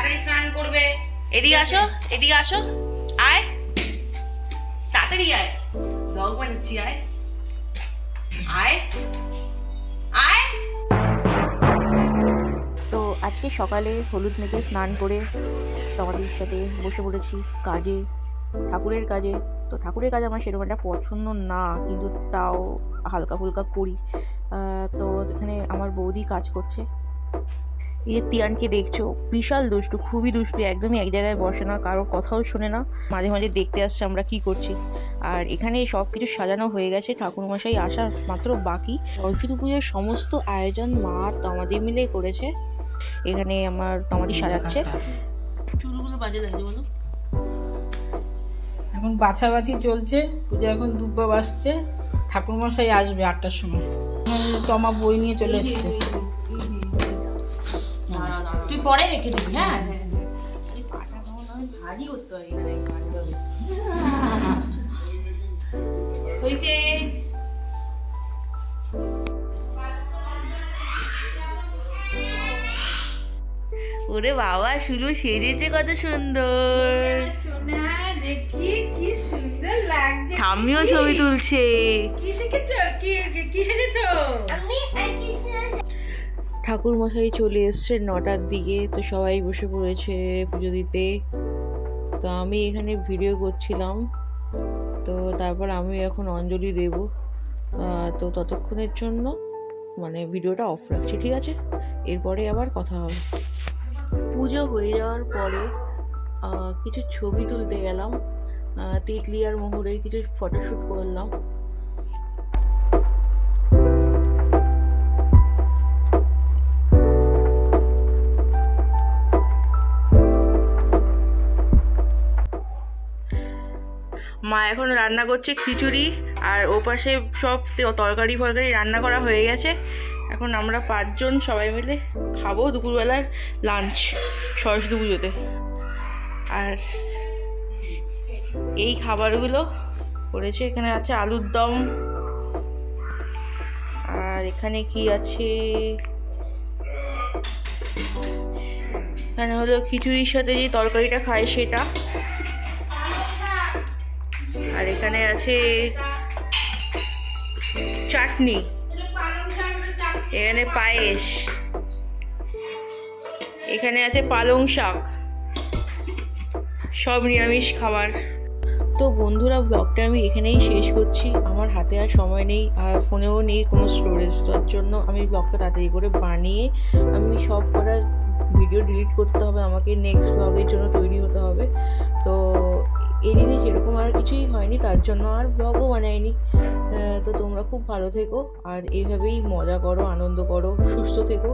তাড়াতাড়ি স্নান করবে। এদিকে আসো, এদিকে আসো, আয় তাড়াতাড়ি আয়, ব্লগ বানাচ্ছি, আয় আয় আয়। তো আজকে সকালে হলুদ মেখে স্নান করে তোমাদের সাথে বসে পড়েছি কাজে, ঠাকুরের কাজে। তো ঠাকুরের কাজ আমার সেরকম একটা পছন্দ না, কিন্তু তাও হালকা ফুলকা করি। তো এখানে আমার বৌদি কাজ করছে। এই তিয়ানকে দেখছো, বিশাল দুষ্টু, খুবই দুষ্টু, একদমই এক জায়গায় বসে না, কারোর কথাও শোনে না। মাঝে মাঝে দেখতে আসছে আমরা কি করছি। আর এখানে সব কিছু সাজানো হয়ে গেছে, ঠাকুরমশাই আসার মাত্র বাকি। সরস্বতী পুজোর সমস্ত আয়োজন মা তমাদি মিলে করেছে। এখানে আমার তমাদি সাজাচ্ছে। চুলগুলো বাজে লাগছে বলো। এখন বাছাবাছি চলছে, পুজো এখন দুব্বা বাজছে, ঠাকুরমশাই আসবে 8টার সময়। তমা বই নিয়ে চলে এসছে। তুই পরে রেখে দিবি। হ্যাঁ ভাজি করতে পারি না, হয়েছে। ওরে বাবা, শুলু সেজেছে কত সুন্দর, দেখি কি সুন্দর লাগছে। ঠাম্মিও ছবি তুলছে। কি শিখেছো? কি সেজেছো? ঠাকুর মশাই চলে এসছে 9টার দিকে। তো সবাই বসে পড়েছে পুজো দিতে। তো আমি এখানে ভিডিও করছিলাম। তো তারপর আমি এখন অঞ্জলি দেব। তো ততক্ষণের জন্য মানে ভিডিওটা অফ রাখছি, ঠিক আছে? এরপরে আবার কথা হবে। পুজো হয়ে যাওয়ার পরে কিছু ছবি তুলতে গেলাম। তিতলি আর মোহরের কিছু ফটোশ্যুট করলাম। মা এখন রান্না করছে খিচুড়ি, আর ওপাশে সব তরকারি ফরকারি রান্না করা হয়ে গেছে। এখন আমরা 5 জন সবাই মিলে খাবো দুপুরবেলার লাঞ্চ সরস্বতী পুজোতে। আর এই খাবারগুলো করেছে, এখানে আছে আলুর দম, আর এখানে কি আছে, এখানে হলো খিচুড়ির সাথে যে তরকারিটা খায় সেটা, আর এখানে আছে চাটনি, এখানে পায়েস, এখানে আছে পালং শাক, সব নিরামিষ খাবার। তো বন্ধুরা, ব্লগটা আমি এখানেই শেষ করছি। আমার হাতে আর সময় নেই, আর ফোনেও নেই কোনো স্টোরেজ, তার জন্য আমি ব্লগটা তাড়াতাড়ি করে বানিয়ে আমি সব কটা ভিডিও ডিলিট করতে হবে, আমাকে নেক্সট ব্লগের জন্য তৈরি হতে হবে। তো এই দিনে সেরকম আর কিছুই হয়নি, তার জন্য আর ব্লগও বানাইনি। তো তোমরা খুব ভালো থেকো, আর এইভাবেই মজা করো, আনন্দ করো, সুস্থ থেকো।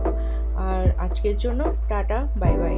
আর আজকের জন্য টাটা, বাই বাই।